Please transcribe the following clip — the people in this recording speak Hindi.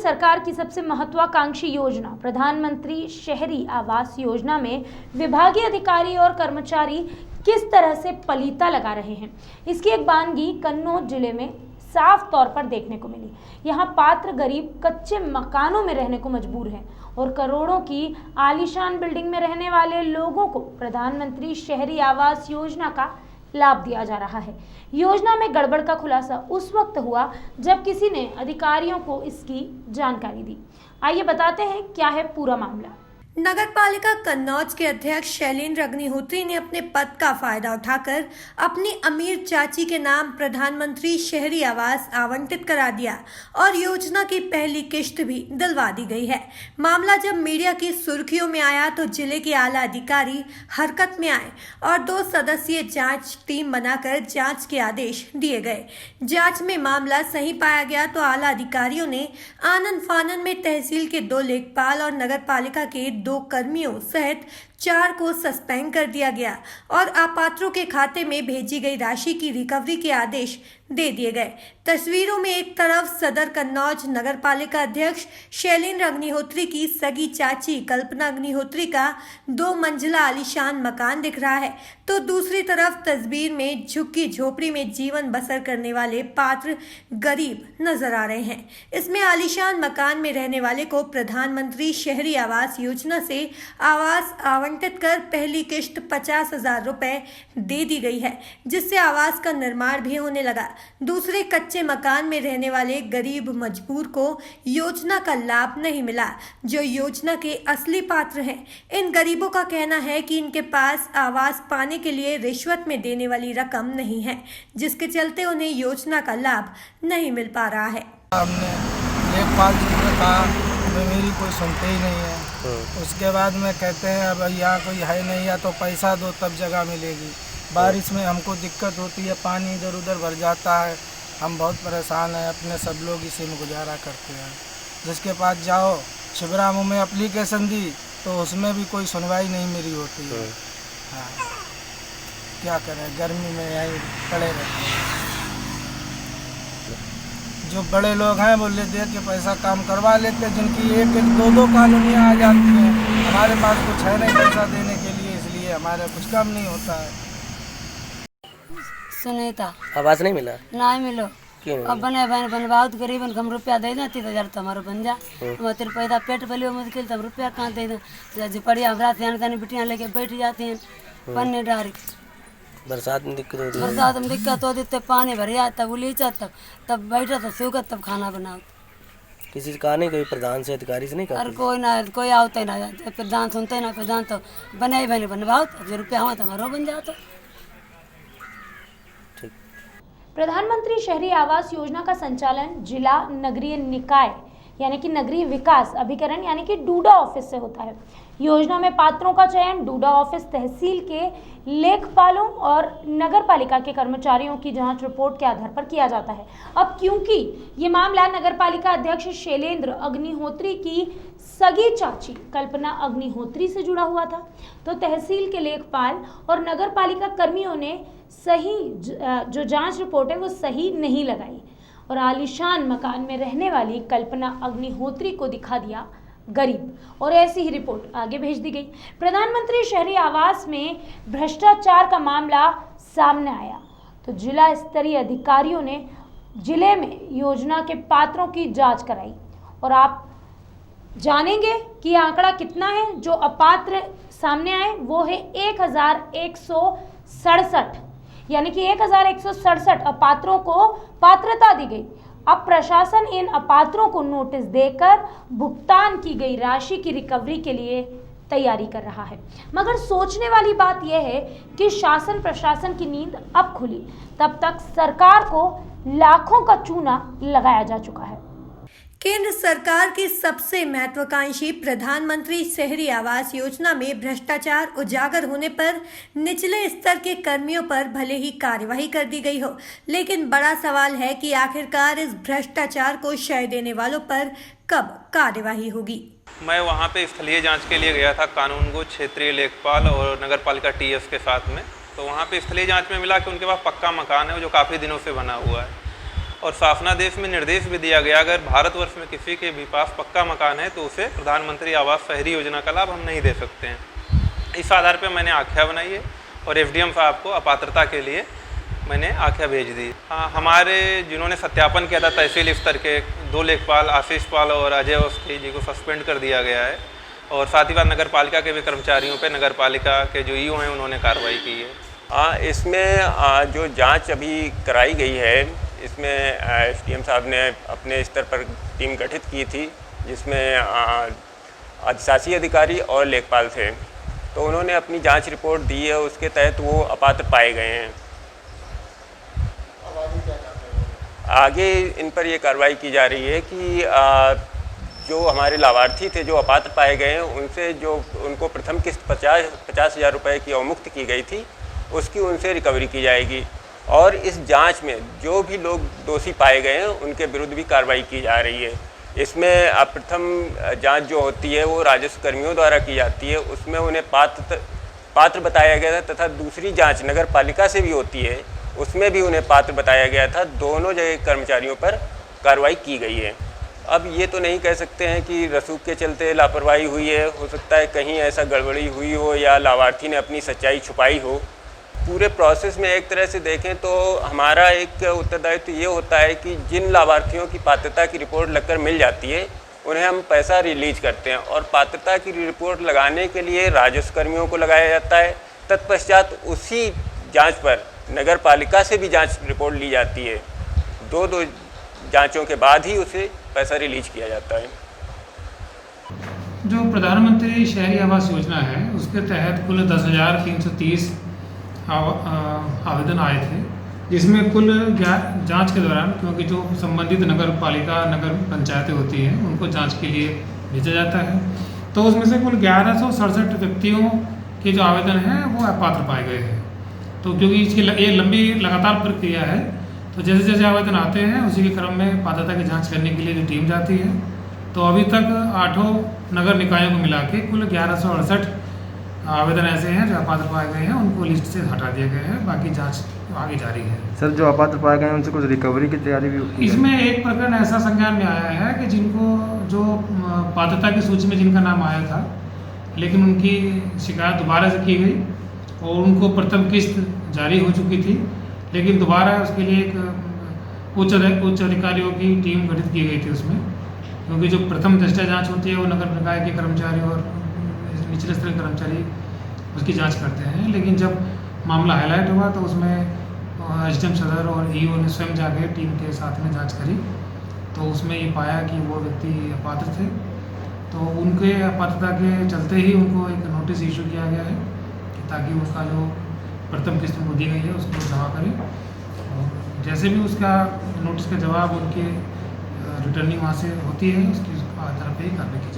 सरकार की सबसे महत्वाकांक्षी योजना प्रधानमंत्री शहरी आवास योजना में विभागीय अधिकारी और कर्मचारी किस तरह से पलीता लगा रहे हैं, इसकी एक बानगी कन्नौज जिले में साफ तौर पर देखने को मिली। यहाँ पात्र गरीब कच्चे मकानों में रहने को मजबूर हैं और करोड़ों की आलीशान बिल्डिंग में रहने वाले लोगों को प्रधानमंत्री शहरी आवास योजना का लाभ दिया जा रहा है। योजना में गड़बड़ का खुलासा उस वक्त हुआ जब किसी ने अधिकारियों को इसकी जानकारी दी। आइए बताते हैं क्या है पूरा मामला। नगर पालिका कन्नौज के अध्यक्ष शैलेंद्र अग्निहोत्री ने अपने पद का फायदा उठाकर अपनी अमीर चाची के नाम प्रधानमंत्री शहरी आवास आवंटित करा दिया और योजना की पहली किश्त भी दिलवा दी गई है। मामला जब मीडिया की सुर्खियों में आया तो जिले के आला अधिकारी हरकत में आए और 2 सदस्यीय जांच टीम बनाकर जांच के आदेश दिए गए। जांच में मामला सही पाया गया तो आला अधिकारियों ने आनन फानन में तहसील के 2 लेखपाल और नगर पालिका के 2 कर्मियों सहित 4 को सस्पेंड कर दिया गया और अपात्रों के खाते में भेजी गई राशि की रिकवरी के आदेश दे दिए गए। तस्वीरों में एक तरफ सदर कन्नौज नगर पालिका अध्यक्ष शैलेंद्र अग्निहोत्री की सगी चाची कल्पना अग्निहोत्री का 2 मंजिला आलीशान मकान दिख रहा है, तो दूसरी तरफ तस्वीर में झुग्गी झोपड़ी में जीवन बसर करने वाले पात्र गरीब नजर आ रहे हैं। इसमें आलीशान मकान में रहने वाले को प्रधानमंत्री शहरी आवास योजना से आवास आवंटित कर पहली किश्त 50,000 रुपए दे दी गई है, जिससे आवास का निर्माण भी होने लगा। दूसरे कच्चे मकान में रहने वाले गरीब मजबूर को योजना का लाभ नहीं मिला, जो योजना के असली पात्र हैं। इन गरीबों का कहना है कि इनके पास आवास पाने के लिए रिश्वत में देने वाली रकम नहीं है, जिसके चलते उन्हें योजना का लाभ नहीं मिल पा रहा है। हमने लेखपाल जी ने कहा मेरी कोई सुनते ही नहीं है। उसके बाद में कहते हैं अब यहाँ कोई है नहीं, या तो पैसा दो तब जगह मिलेगी। बारिश में हमको दिक्कत होती है, पानी इधर उधर भर जाता है, हम बहुत परेशान हैं। अपने सब लोग इसी में गुजारा करते हैं। जिसके पास जाओ शिवरामों में एप्लीकेशन दी तो उसमें भी कोई सुनवाई नहीं मेरी होती है। हाँ, क्या करें, गर्मी में यहीं पड़े रहते हैं। जो बड़े लोग हैं वो ले दे के पैसा काम करवा लेते हैं, जिनकी 1-1, 2-2 कॉलोनियाँ आ जाती हैं। हमारे पास कुछ है नहीं पैसा देने के लिए, इसलिए हमारा कुछ काम नहीं होता है। सुनीता आवाज नहीं मिला? नहीं मिलो। क्यों? अब बने बहुत गरीब हम रुपया दे दें 30,000 तुम्हारा बन जा। तेरे पैदा पेट पलियो मुश्किल तब रुपया कहाँ दे दें। झुपड़िया रात बिटियाँ लेके बैठ जाती हैं पन्ने डारी। बरसात में दिक्कत होती है? बरसात में दिक्कत होती, तब पानी भर जाए, तब उलीचा, तब बैठा, तब सूखा, तब खाना बनाओ। किसी से कहा नहीं? कोई प्रधान से अधिकारी से नहीं कहा? अरे कोई ना, कोई आवता ही ना, प्रधान सुनते ना। प्रधान तो बने ही बने बनवाओ, जो रुपया हुआ तुम्हारा बन जाता। प्रधानमंत्री शहरी आवास योजना का संचालन जिला नगरीय निकाय यानी कि नगरीय विकास अभिकरण यानी कि डूडा ऑफिस से होता है। योजना में पात्रों का चयन डूडा ऑफिस, तहसील के लेखपालों और नगर पालिका के कर्मचारियों की जांच रिपोर्ट के आधार पर किया जाता है। अब क्योंकि ये मामला नगर पालिका अध्यक्ष शैलेंद्र अग्निहोत्री की सगी चाची कल्पना अग्निहोत्री से जुड़ा हुआ था, तो तहसील के लेखपाल और नगर पालिका कर्मियों ने सही जो जांच रिपोर्ट है वो सही नहीं लगाई और आलीशान मकान में रहने वाली कल्पना अग्निहोत्री को दिखा दिया गरीब, और ऐसी ही रिपोर्ट आगे भेज दी गई। प्रधानमंत्री शहरी आवास में भ्रष्टाचार का मामला सामने आया तो जिला स्तरीय अधिकारियों ने जिले में योजना के पात्रों की जांच कराई और आप जानेंगे कि आंकड़ा कितना है। जो अपात्र सामने आए वो है 1167, यानी कि 1167 अपात्रों को पात्रता दी गई। अब प्रशासन इन अपात्रों को नोटिस देकर भुगतान की गई राशि की रिकवरी के लिए तैयारी कर रहा है। मगर सोचने वाली बात यह है कि शासन प्रशासन की नींद अब खुली, तब तक सरकार को लाखों का चूना लगाया जा चुका है। केंद्र सरकार की सबसे महत्वाकांक्षी प्रधानमंत्री शहरी आवास योजना में भ्रष्टाचार उजागर होने पर निचले स्तर के कर्मियों पर भले ही कार्यवाही कर दी गई हो, लेकिन बड़ा सवाल है कि आखिरकार इस भ्रष्टाचार को शय देने वालों पर कब कार्यवाही होगी। मैं वहां पे स्थलीय जांच के लिए गया था, कानूनगो क्षेत्रीय लेखपाल और नगर पालिका टीएस के साथ में। तो वहां पे स्थलीय जांच में मिला कि उनके पास पक्का मकान है जो काफ़ी दिनों से बना हुआ है। और शासनादेश में निर्देश भी दिया गया अगर भारतवर्ष में किसी के भी पास पक्का मकान है तो उसे प्रधानमंत्री आवास शहरी योजना का लाभ हम नहीं दे सकते हैं। इस आधार पर मैंने आख्या बनाई है और एसडीएम साहब को अपात्रता के लिए मैंने आख्या भेज दी। हाँ, हमारे जिन्होंने सत्यापन किया था तहसील स्तर के 2 लेखपाल आशीष पाल और अजय अवस्थी जी को सस्पेंड कर दिया गया है और साथ ही साथ नगर पालिका के भी कर्मचारियों पे नगर पालिका के जो ईओ हैं उन्होंने कार्रवाई की है। इसमें जो जांच अभी कराई गई है इसमें एसडीएम साहब ने अपने स्तर पर टीम गठित की थी जिसमें अधिशासी अधिकारी और लेखपाल थे, तो उन्होंने अपनी जांच रिपोर्ट दी है, उसके तहत वो अपात्र पाए गए हैं। आगे इन पर ये कार्रवाई की जा रही है कि जो हमारे लाभार्थी थे जो अपात्र पाए गए हैं उनसे जो उनको प्रथम किस्त 50,000 रुपये की अवमुक्त की गई थी उसकी उनसे रिकवरी की जाएगी और इस जांच में जो भी लोग दोषी पाए गए हैं उनके विरुद्ध भी कार्रवाई की जा रही है। इसमें प्रथम जांच जो होती है वो राजस्व कर्मियों द्वारा की जाती है, उसमें उन्हें पात्र बताया गया था तथा दूसरी जांच नगर पालिका से भी होती है, उसमें भी उन्हें पात्र बताया गया था। दोनों जगह कर्मचारियों पर कार्रवाई की गई है। अब ये तो नहीं कह सकते हैं कि रसूख के चलते लापरवाही हुई है, हो सकता है कहीं ऐसा गड़बड़ी हुई हो या लाभार्थी ने अपनी सच्चाई छुपाई हो। पूरे प्रोसेस में एक तरह से देखें तो हमारा एक उत्तरदायित्व ये होता है कि जिन लाभार्थियों की पात्रता की रिपोर्ट लगकर मिल जाती है उन्हें हम पैसा रिलीज करते हैं और पात्रता की रिपोर्ट लगाने के लिए राजस्व कर्मियों को लगाया जाता है। तत्पश्चात उसी जांच पर नगर पालिका से भी जांच रिपोर्ट ली जाती है। दो जांचों के बाद ही उसे पैसा रिलीज किया जाता है। जो प्रधानमंत्री शहरी आवास योजना है उसके तहत कुल 10,330 आवेदन आए थे, जिसमें कुल जांच के दौरान क्योंकि जो संबंधित नगर पालिका नगर पंचायतें होती हैं उनको जांच के लिए भेजा जाता है, तो उसमें से कुल 1167 व्यक्तियों के जो आवेदन हैं वो अपात्र पाए गए हैं। तो क्योंकि इसकी ये लंबी लगातार प्रक्रिया है तो जैसे जैसे आवेदन आते हैं उसी के क्रम में पात्रता की जांच करने के लिए जो टीम जाती है, तो अभी तक 8 नगर निकायों को मिला के कुल 1168 आवेदन ऐसे हैं जो अपात्र पाए गए हैं, उनको लिस्ट से हटा दिया गया है। बाकी जांच आगे जारी है। सर, जो अपात्र पाए गए हैं उनसे कुछ रिकवरी की तैयारी भी होती है? इसमें एक प्रकरण ऐसा संज्ञान में आया है कि जिनको जो पात्रता की सूची में जिनका नाम आया था लेकिन उनकी शिकायत दोबारा से की गई और उनको प्रथम किस्त जारी हो चुकी थी, लेकिन दोबारा उसके लिए एक उच्च अधिकारियों की टीम गठित की गई थी उसमें, क्योंकि जो प्रथम दृष्टया जांच होती है वो नगर निकाय के कर्मचारी और निचले स्तर के कर्मचारी उसकी जांच करते हैं। लेकिन जब मामला हाईलाइट हुआ तो उसमें एसडीएम सदर और ईओ ने स्वयं जाके टीम के साथ में जांच करी, तो उसमें ये पाया कि वो व्यक्ति अपात्र थे, तो उनके अपात्रता के चलते ही उनको एक नोटिस इशू किया गया है ताकि उसका जो प्रथम किस्त उनको दी गई है उसको जमा करें और जैसे भी उसका नोटिस का जवाब उनके रिटर्निंग वहाँ से होती है उसकी आधार पर ही कार्रवाई की जाए।